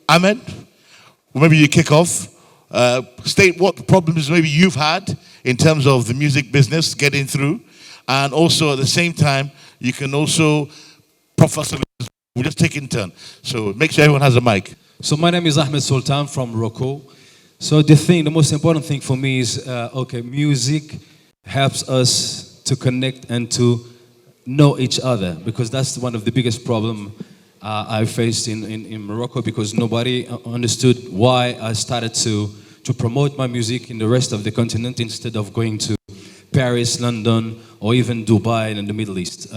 Ahmed, maybe you kick off. State what problems maybe you've had in terms of the music business getting through, and also at the same time you can also proffer solutions. We'll just take it in turn. So make sure everyone has a mic. So my name is Ahmed Sultan from Morocco. So the most important thing for me is, music helps us to connect and to know each other, because that's one of the biggest problem I faced in Morocco, because nobody understood why I started to promote my music in the rest of the continent instead of going to Paris, London, or even Dubai and the Middle East,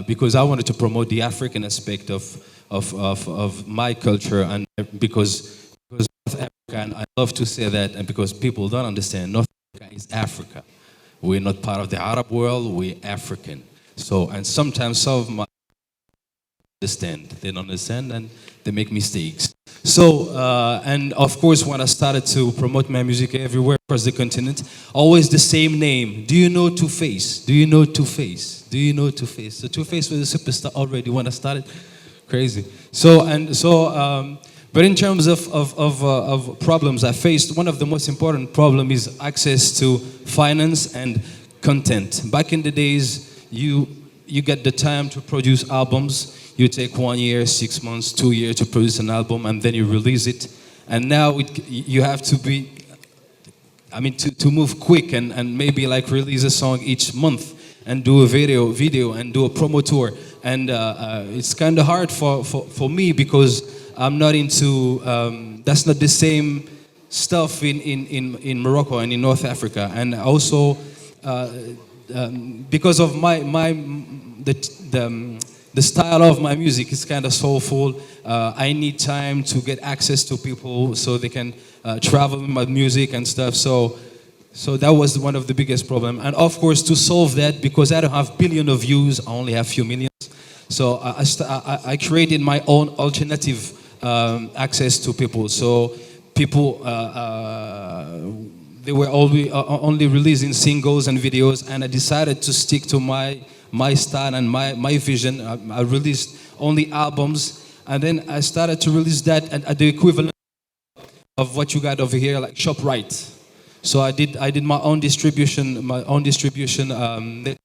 because I wanted to promote the African aspect of my culture, and because North Africa, and I love to say that, and because people don't understand, North Africa is Africa. We're not part of the Arab world, we're African. So, and sometimes some of my they don't understand and they make mistakes. So, and of course, when I started to promote my music everywhere across the continent, always the same name. Do you know Two-Face? Do you know Two-Face? Do you know Two-Face? So Two-Face was a superstar already when I started. Crazy. But in terms of problems I faced, one of the most important problems is access to finance and content. Back in the days, you get the time to produce albums. You take 1 year, 6 months, 2 years to produce an album, and then you release it. And now you have to be, to move quick and maybe like release a song each month and do a video and do a promo tour. And it's kind of hard for me, because I'm not into, that's not the same stuff in Morocco and in North Africa. And also, because of the style of my music is kind of soulful. I need time to get access to people so they can travel with my music and stuff. So that was one of the biggest problems. And of course, to solve that, because I don't have billions of views, I only have few millions. So I created my own alternative access to people. So people, they were only releasing singles and videos, and I decided to stick to my style and my vision. I released only albums, and then I started to release that at the equivalent of what you got over here, like ShopRite. So I did my own distribution network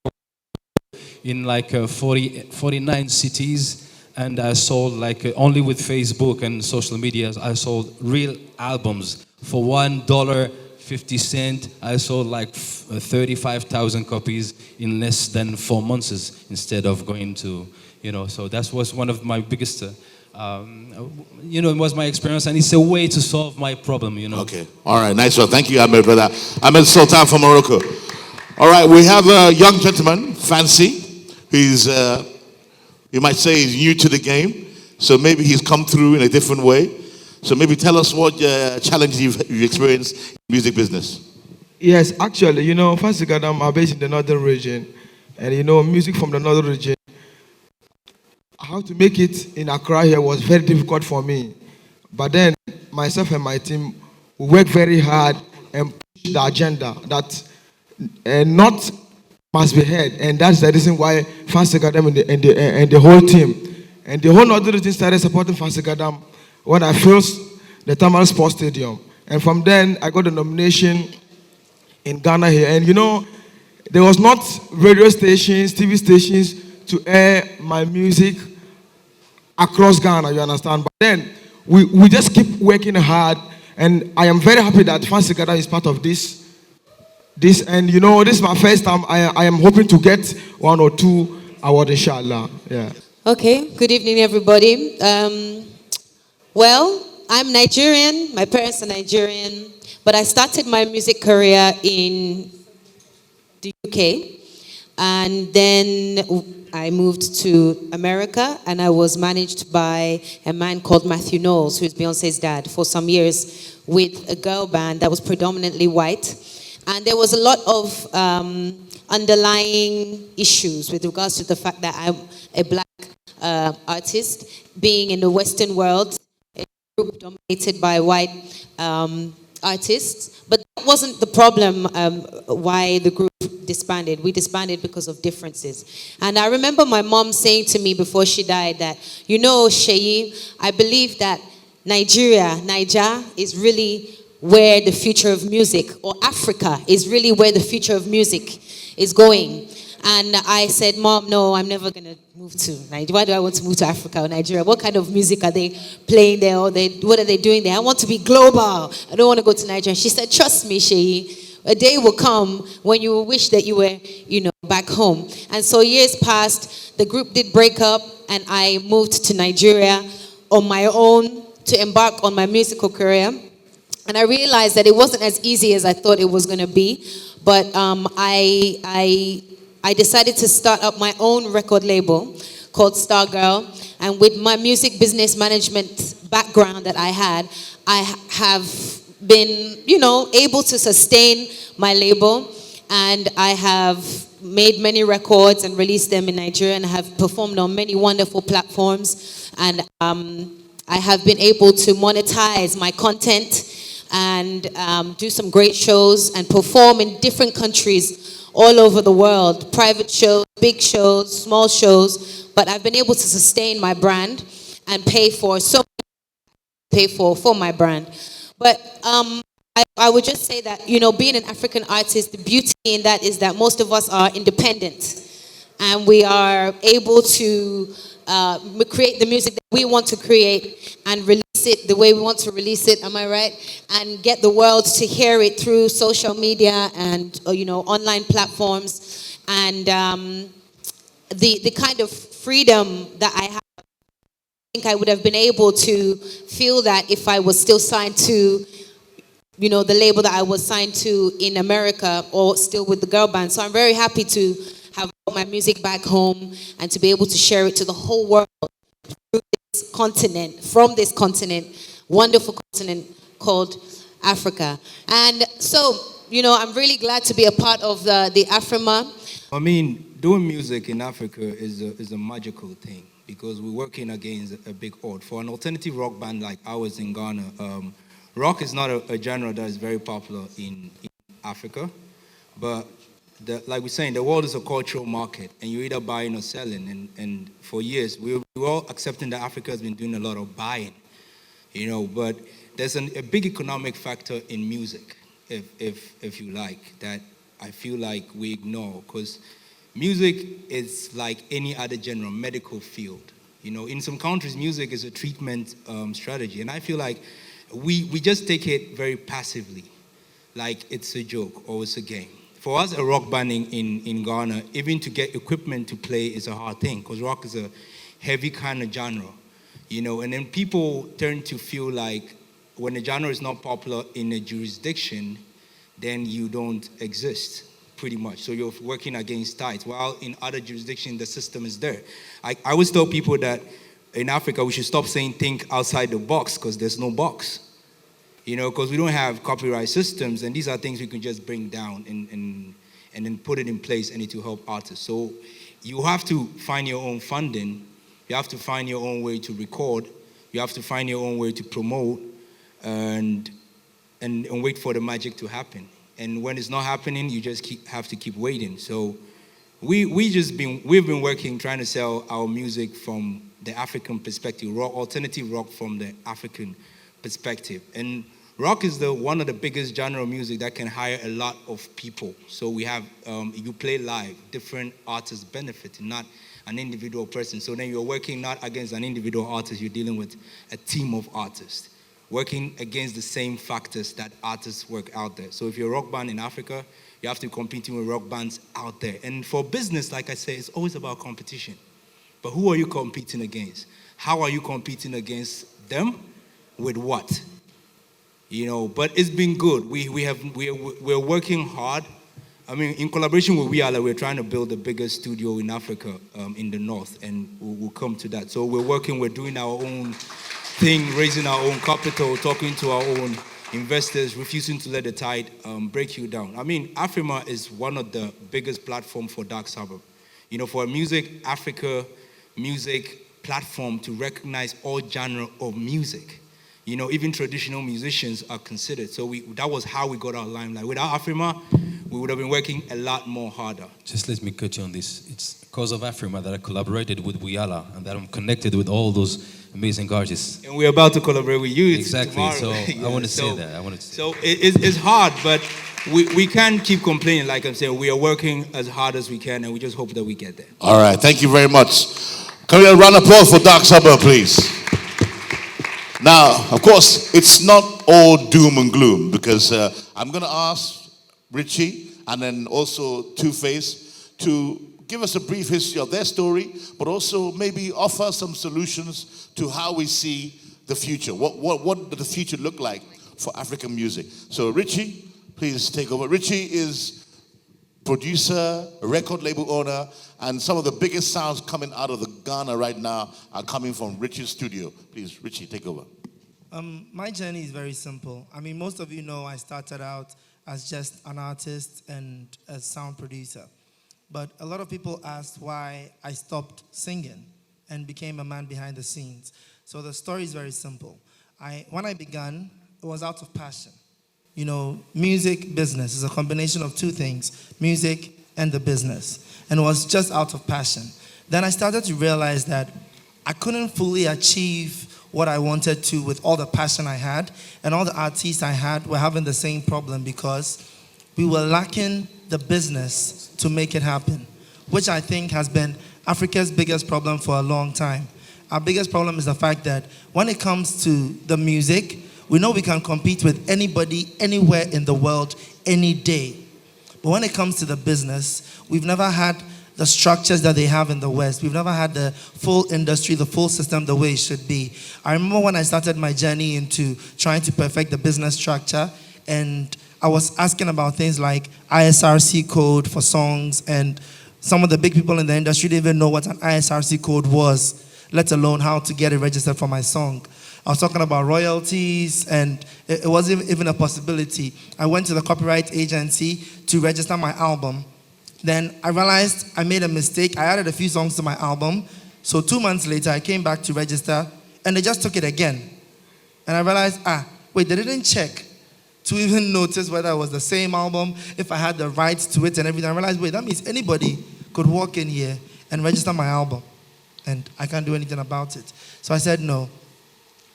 in like 49 cities, and I sold like only with Facebook and social media. I sold real albums for $1.50. I sold like 35,000 copies in less than 4 months instead of going to, so that was one of my biggest, it was my experience, and it's a way to solve my problem, Okay, all right, nice one. Thank you, Ahmed, for that. Ahmed Sultan from Morocco. All right, we have a young gentleman, Fancy. He's, you might say he's new to the game, so maybe he's come through in a different way. So maybe tell us what challenges you've experienced in the music business. Yes, actually, Fancy Gadam are based in the northern region. And, music from the northern region, how to make it in Accra here was very difficult for me. But then, myself and my team, we worked very hard and pushed the agenda that not must be heard. And that's the reason why Fancy Gadam and the whole team, and the whole northern region started supporting Fancy Gadam when I first the Tamale Sports Stadium. And from then, I got a nomination in Ghana here. And there was not radio stations, TV stations to air my music across Ghana, you understand? But then, we just keep working hard. And I am very happy that Fancy Gadam is part of this. And this is my first time. I am hoping to get 1 or 2 awards, inshallah. Yeah. Okay, good evening, everybody. Well, I'm Nigerian, my parents are Nigerian, but I started my music career in the UK, and then I moved to America, and I was managed by a man called Matthew Knowles, who is Beyonce's dad, for some years with a girl band that was predominantly white, and there was a lot of underlying issues with regards to the fact that I'm a black artist, being in the Western world, group dominated by white artists, but that wasn't the problem why the group disbanded. We disbanded because of differences. And I remember my mom saying to me before she died that, Seyi, I believe that Niger is really where the future of music, or Africa is really where the future of music is going. And I said, Mom, no, I'm never going to move to Nigeria. Why do I want to move to Africa or Nigeria? What kind of music are they playing there? Or what are they doing there? I want to be global. I don't want to go to Nigeria. She said, trust me, Seyi, a day will come when you will wish that you were, back home. And so years passed, the group did break up, and I moved to Nigeria on my own to embark on my musical career. And I realized that it wasn't as easy as I thought it was going to be. But I decided to start up my own record label called Stargirl. And with my music business management background that I had, I have been, able to sustain my label. And I have made many records and released them in Nigeria, and have performed on many wonderful platforms. And I have been able to monetize my content and do some great shows and perform in different countries all over the world. Private shows, big shows, small shows. But I've been able to sustain my brand and pay for my brand. But I would just say that, being an African artist, the beauty in that is that most of us are independent. And we are able to create the music that we want to create and release it the way we want to release it, am I right? And get the world to hear it through social media and, online platforms. And the kind of freedom that I have, I think I would have been able to feel that if I was still signed to, the label that I was signed to in America, or still with the girl band. So I'm very happy to have brought my music back home and to be able to share it to the whole world through this continent, from this continent, wonderful continent called Africa. And so, I'm really glad to be a part of the AFRIMA. I mean, doing music in Africa is a magical thing, because we're working against a big odds. For an alternative rock band like ours in Ghana, rock is not a genre that is very popular in Africa. But like we're saying, the world is a cultural market, and you're either buying or selling. And for years, we were all accepting that Africa has been doing a lot of buying, But there's a big economic factor in music, if you like, that I feel like we ignore, because music is like any other genre, medical field. In some countries, music is a treatment strategy, and I feel like we just take it very passively, like it's a joke or it's a game. For us, a rock band in Ghana, even to get equipment to play is a hard thing, because rock is a heavy kind of genre, and then people tend to feel like when a genre is not popular in a jurisdiction, then you don't exist, pretty much. So you're working against tides, while in other jurisdictions, the system is there. I always tell people that in Africa, we should stop saying think outside the box, because there's no box. Because we don't have copyright systems, and these are things we can just bring down and then put it in place, and it will help artists. So you have to find your own funding. You have to find your own way to record. You have to find your own way to promote, and wait for the magic to happen. And when it's not happening, you just have to keep waiting. So we've been working, trying to sell our music from the African perspective, alternative rock from the African perspective. And rock is one of the biggest genre of music that can hire a lot of people. So we have, you play live, different artists benefiting, not an individual person. So then you're working not against an individual artist, you're dealing with a team of artists, working against the same factors that artists work out there. So if you're a rock band in Africa, you have to be competing with rock bands out there. And for business, like I say, it's always about competition. But who are you competing against? How are you competing against them? With what? But it's been good. We're working hard. I mean, in collaboration with Wiala, we're trying to build the biggest studio in Africa, in the north, and we'll come to that. So we're doing our own thing, raising our own capital, talking to our own investors, refusing to let the tide break you down. I mean, AFRIMA is one of the biggest platforms for Dark Suburb. For a Africa music platform to recognize all genre of music. Even traditional musicians are considered. So that was how we got our limelight. Without AFRIMA, we would have been working a lot more harder. Just let me cut you on this. It's because of AFRIMA that I collaborated with Wiala, and that I'm connected with all those amazing artists. And we're about to collaborate with you Exactly. tomorrow. So Yeah, I want to say that. I wanted to say. So it's hard, but we can't keep complaining. Like I'm saying, we are working as hard as we can, and we just hope that we get there. All right, thank you very much. Can we have a round of applause for Dark Suburb, please? Now, of course, it's not all doom and gloom, because I'm going to ask Richie and then also Two-Face to give us a brief history of their story, but also maybe offer some solutions to how we see the future. What does the future look like for African music? So Richie, please take over. Richie is producer, a record label owner, and some of the biggest sounds coming out of the Ghana right now are coming from Richie's studio. Please, Richie, take over. My journey is very simple. I mean, most of you know I started out as just an artist and a sound producer. But a lot of people asked why I stopped singing and became a man behind the scenes. So the story is very simple. When I began, it was out of passion. You know, music business is a combination of two things, music and the business. And it was just out of passion. Then I started to realize that I couldn't fully achieve what I wanted to with all the passion I had, and all the artists I had were having the same problem because we were lacking the business to make it happen, which I think has been Africa's biggest problem for a long time. Our biggest problem is the fact that when it comes to the music, we know we can compete with anybody, anywhere in the world, any day. But when it comes to the business, we've never had the structures that they have in the West. We've never had the full industry, the full system the way it should be. I remember when I started my journey into trying to perfect the business structure, and I was asking about things like ISRC code for songs, and some of the big people in the industry didn't even know what an ISRC code was, let alone how to get it registered for my song. I was talking about royalties, and it wasn't even a possibility. I went to the copyright agency to register my album. Then I realized I made a mistake. I added a few songs to my album. So 2 months later, I came back to register, and they just took it again. And I realized, wait, they didn't check to even notice whether it was the same album, if I had the rights to it and everything. I realized, wait, that means anybody could walk in here and register my album, and I can't do anything about it. So I said, no.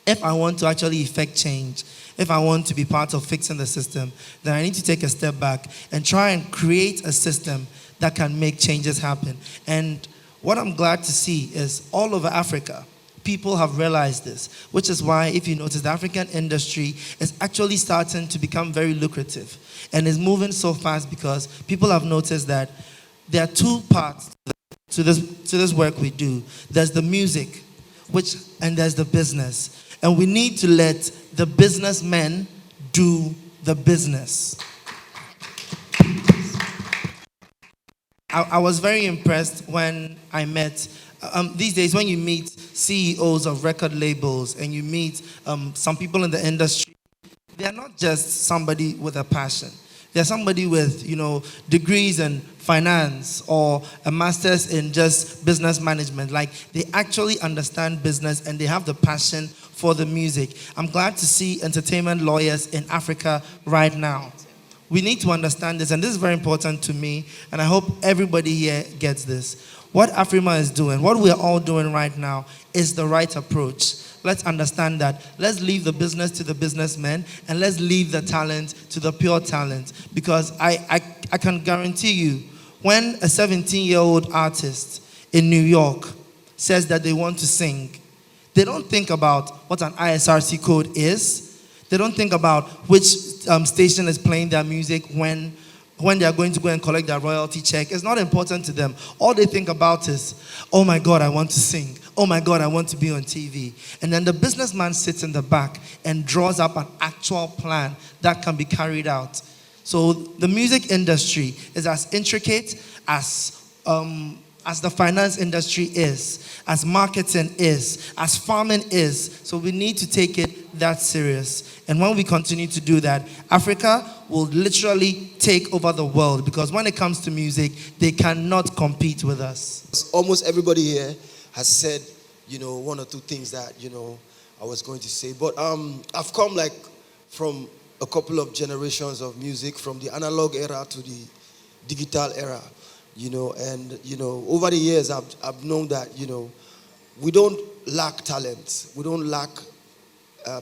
If I want to actually effect change, if I want to be part of fixing the system, then I need to take a step back and try and create a system that can make changes happen. And what I'm glad to see is all over Africa, people have realized this, which is why, if you notice, the African industry is actually starting to become very lucrative and is moving so fast because people have noticed that there are two parts to this work we do. There's the music, and there's the business. And we need to let the businessmen do the business. I was very impressed when I met, these days when you meet CEOs of record labels and you meet some people in the industry, they are not just somebody with a passion. They're somebody with, degrees in finance or a master's in just business management. Like, they actually understand business and they have the passion for the music. I'm glad to see entertainment lawyers in Africa right now. We need to understand this, and this is very important to me, and I hope everybody here gets this. What AFRIMA is doing, what we're all doing right now, is the right approach. Let's understand that. Let's leave the business to the businessmen, and let's leave the talent to the pure talent. Because I can guarantee you, when a 17-year-old artist in New York says that they want to sing, they don't think about what an ISRC code is. They don't think about which station is playing their music when they are going to go and collect their royalty check. It's not important to them. All they think about is, oh my God, I want to sing. Oh my God, I want to be on TV. And then the businessman sits in the back and draws up an actual plan that can be carried out. So the music industry is as intricate as the finance industry is, as marketing is, as farming is. So we need to take it that serious. And when we continue to do that, Africa will literally take over the world, because when it comes to music, they cannot compete with us. Almost everybody here has said, one or two things that, I was going to say. But I've come from a couple of generations of music, from the analog era to the digital era. And over the years I've known that we don't lack talent. We don't lack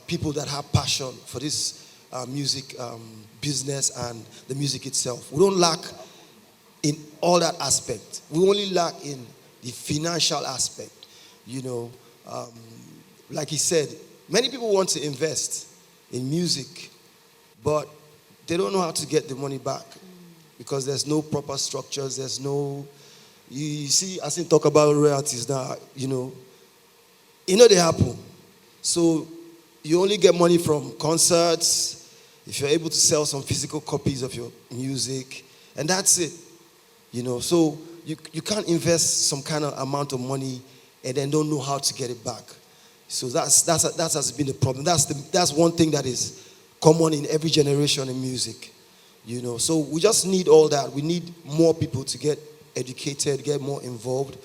people that have passion for this music business and the music itself. We don't lack in all that aspect. We only lack in the financial aspect. Like he said, many people want to invest in music, but they don't know how to get the money back because there's no proper structures. There's no, you see, I think talk about royalties now, they happen. So you only get money from concerts, if you're able to sell some physical copies of your music, and that's it. So you can't invest some kind of amount of money and then don't know how to get it back. So that has been the problem. That's one thing that is common in every generation in music. So we just need all that. We need more people to get educated, get more involved.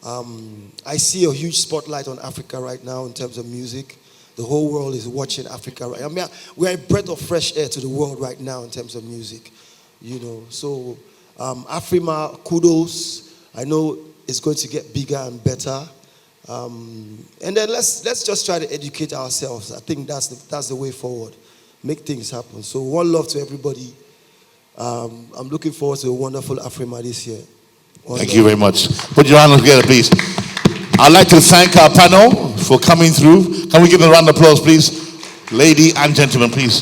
I see a huge spotlight on Africa right now in terms of music. The whole world is watching Africa right now. We're a breath of fresh air to the world right now in terms of music. So AFRIMA, kudos. I know it's going to get bigger and better. And then let's just try to educate ourselves. I think that's the way forward. Make things happen. So one love to everybody. I'm looking forward to a wonderful AFRIMA this year. Thank you very much. Put your hands together, please. I'd like to thank our panel for coming through. Can we give them a round of applause, please? Lady and gentlemen, please.